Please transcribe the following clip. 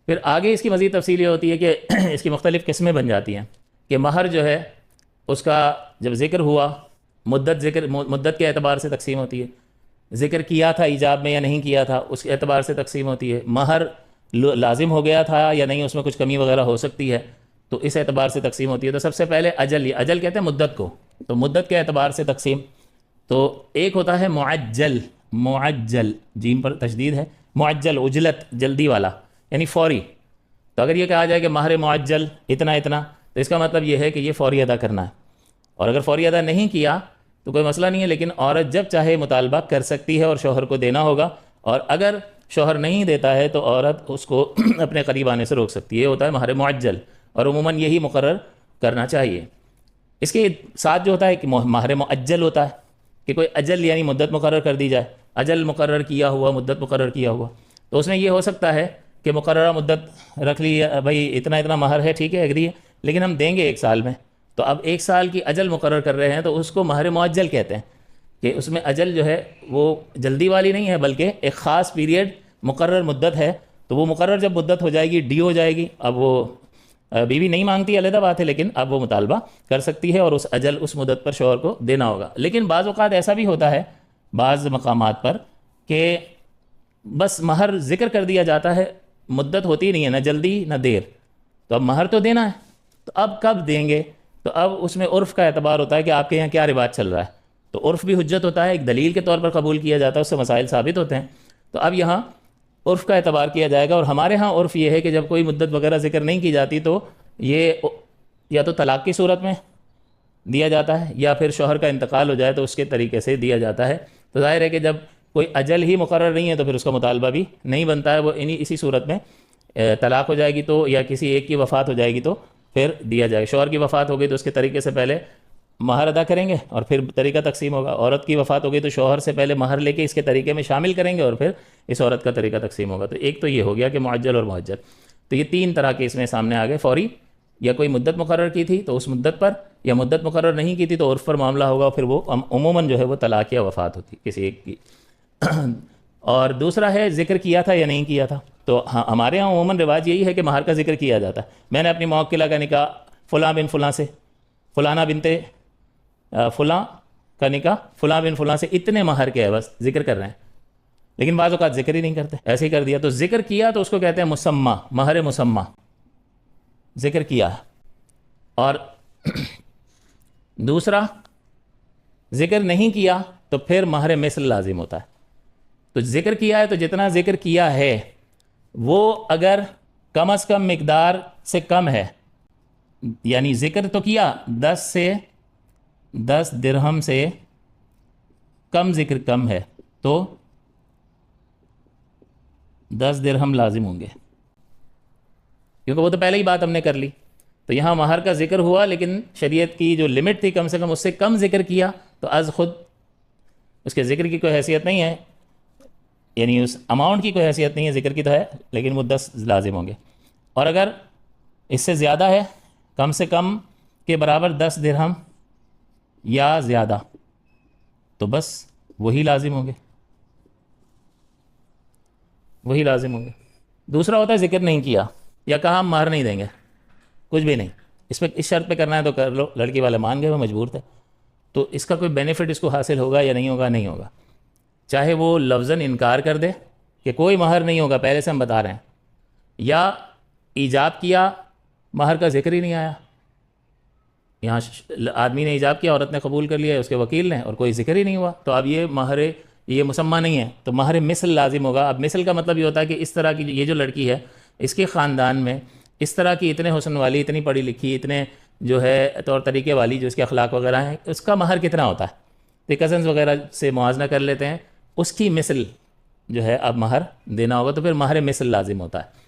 پھر آگے اس کی مزید تفصیل یہ ہوتی ہے کہ اس کی مختلف قسمیں بن جاتی ہیں کہ مہر جو ہے اس کا جب ذکر ہوا مدت کے اعتبار سے تقسیم ہوتی ہے، ذکر کیا تھا ایجاب میں یا نہیں کیا تھا اس کے اعتبار سے تقسیم ہوتی ہے، مہر لازم ہو گیا تھا یا نہیں، اس میں کچھ کمی وغیرہ ہو سکتی ہے تو اس اعتبار سے تقسیم ہوتی ہے۔ تو سب سے پہلے اجل کہتے ہیں مدت کو، تو مدت کے اعتبار سے تقسیم تو ایک ہوتا ہے معجل جیم پر تشدید ہے، معجل عجلت جلدی والا یعنی فوری۔ تو اگر یہ کہا جائے کہ مہر معجل اتنا اتنا تو اس کا مطلب یہ ہے کہ یہ فوری ادا کرنا ہے، اور اگر فوری ادا نہیں کیا تو کوئی مسئلہ نہیں ہے، لیکن عورت جب چاہے مطالبہ کر سکتی ہے اور شوہر کو دینا ہوگا، اور اگر شوہر نہیں دیتا ہے تو عورت اس کو اپنے قریب آنے سے روک سکتی ہے۔ یہ ہوتا ہے مہر معجل، اور عموماً یہی مقرر کرنا چاہیے۔ اس کے ساتھ جو ہوتا ہے کہ مہر معجل ہوتا ہے کہ کوئی اجل یعنی مدت مقرر کر دی جائے، اجل مقرر کیا ہوا، مدت مقرر کیا ہوا، تو اس میں یہ ہو سکتا ہے کہ مقررہ مدت رکھ لی، بھائی اتنا اتنا مہر ہے، ٹھیک ہے ایگری ہے، لیکن ہم دیں گے 1 سال میں، تو اب 1 سال کی اجل مقرر کر رہے ہیں تو اس کو مہر معجل کہتے ہیں کہ اس میں اجل جو ہے وہ جلدی والی نہیں ہے بلکہ ایک خاص پیریڈ مقرر مدت ہے، تو وہ مقرر جب مدت ہو جائے گی، ڈی ہو جائے گی، اب وہ بیوی نہیں مانگتی علیحدہ بات ہے، لیکن اب وہ مطالبہ کر سکتی ہے اور اس اجل اس مدت پر شوہر کو دینا ہوگا۔ لیکن بعض اوقات ایسا بھی ہوتا ہے بعض مقامات پر کہ بس مہر ذکر کر دیا جاتا ہے، مدت ہوتی نہیں ہے، نہ جلدی نہ دیر، تو اب مہر تو دینا ہے، تو اب کب دیں گے؟ تو اب اس میں عرف کا اعتبار ہوتا ہے کہ آپ کے یہاں کیا رواج چل رہا ہے، تو عرف بھی حجت ہوتا ہے، ایک دلیل کے طور پر قبول کیا جاتا ہے، اس سے مسائل ثابت ہوتے ہیں۔ تو اب یہاں عرف کا اعتبار کیا جائے گا، اور ہمارے ہاں عرف یہ ہے کہ جب کوئی مدت وغیرہ ذکر نہیں کی جاتی تو یہ یا تو طلاق کی صورت میں دیا جاتا ہے یا پھر شوہر کا انتقال ہو جائے تو اس کے طریقے سے دیا جاتا ہے۔ تو ظاہر ہے کہ جب کوئی اجل ہی مقرر نہیں ہے تو پھر اس کا مطالبہ بھی نہیں بنتا ہے، وہ اسی صورت میں طلاق ہو جائے گی تو یا کسی ایک کی وفات ہو جائے گی تو پھر دیا جائے گا۔ شوہر کی وفات ہو گئی تو اس کے طریقے سے پہلے مہر ادا کریں گے اور پھر طریقہ تقسیم ہوگا، عورت کی وفات ہو گئی تو شوہر سے پہلے مہر لے کے اس کے طریقے میں شامل کریں گے اور پھر اس عورت کا طریقہ تقسیم ہوگا۔ تو ایک تو یہ ہو گیا کہ معجل اور معجل، تو یہ 3 طرح کے اس میں سامنے آ گئے، فوری یا کوئی مدت مقرر کی تھی تو اس مدت پر، یا مدت مقرر نہیں کی تھی تو عرف پر معاملہ ہوگا، پھر وہ عموماً جو ہے وہ طلاق یا وفات ہوتی کسی ایک کی۔ اور دوسرا ہے ذکر کیا تھا یا نہیں کیا تھا، تو ہمارے ہاں عموماً رواج یہی ہے کہ مہر کا ذکر کیا جاتا ہے۔ میں نے اپنی موکلہ کا نکاح فلاں بن فلاں سے، فلانہ بنتے فلاں کا نکاح فلاں بن فلاں سے اتنے مہر کے عوض ذکر کر رہے ہیں، لیکن بعض اوقات ذکر ہی نہیں کرتے، ایسے ہی کر دیا، تو ذکر کیا تو اس کو کہتے ہیں مسمہ، مہر مسمہ، ذکر کیا۔ اور دوسرا ذکر نہیں کیا تو پھر مہر مثل لازم ہوتا ہے۔ تو ذکر کیا ہے تو جتنا ذکر کیا ہے وہ اگر کم از کم مقدار سے کم ہے، یعنی ذکر تو کیا 10 درہم سے کم ذکر کم ہے تو 10 درہم لازم ہوں گے، کیونکہ وہ تو پہلے ہی بات ہم نے کر لی۔ تو یہاں مہر کا ذکر ہوا لیکن شریعت کی جو لمٹ تھی کم سے کم اس سے کم ذکر کیا تو از خود اس کے ذکر کی کوئی حیثیت نہیں ہے، یعنی اس اماؤنٹ کی کوئی حیثیت نہیں ہے، ذکر کی تو ہے لیکن وہ 10 لازم ہوں گے۔ اور اگر اس سے زیادہ ہے، کم سے کم کے برابر 10 درہم یا زیادہ، تو بس وہی لازم ہوں گے، وہی لازم ہوں گے۔ دوسرا ہوتا ہے ذکر نہیں کیا یا کہا ہم مہر نہیں دیں گے، کچھ بھی نہیں، اس پہ اس شرط پہ کرنا ہے تو کر لو، لڑکی والے مان گئے، وہ مجبور تھے، تو اس کا کوئی بینیفٹ اس کو حاصل ہوگا یا نہیں ہوگا؟ نہیں ہوگا، چاہے وہ لفظاً انکار کر دے کہ کوئی مہر نہیں ہوگا، پہلے سے ہم بتا رہے ہیں، یا ایجاب کیا مہر کا ذکر ہی نہیں آیا، یہاں آدمی نے ایجاب کیا، عورت نے قبول کر لیا، اس کے وکیل نے، اور کوئی ذکر ہی نہیں ہوا، تو اب یہ مہر یہ مسمہ نہیں ہے، تو مہر مثل لازم ہوگا۔ اب مثل کا مطلب یہ ہوتا ہے کہ اس طرح کی یہ جو لڑکی ہے اس کے خاندان میں اس طرح کی اتنے حسن والی، اتنی پڑھی لکھی، اتنے جو ہے طور طریقے والی، جو اس کے اخلاق وغیرہ ہیں، اس کا مہر کتنا ہوتا ہے، تو کزنز وغیرہ سے موازنہ کر لیتے ہیں، اس کی مثل جو ہے اب مہر دینا ہوگا، تو پھر مہر مثل لازم ہوتا ہے۔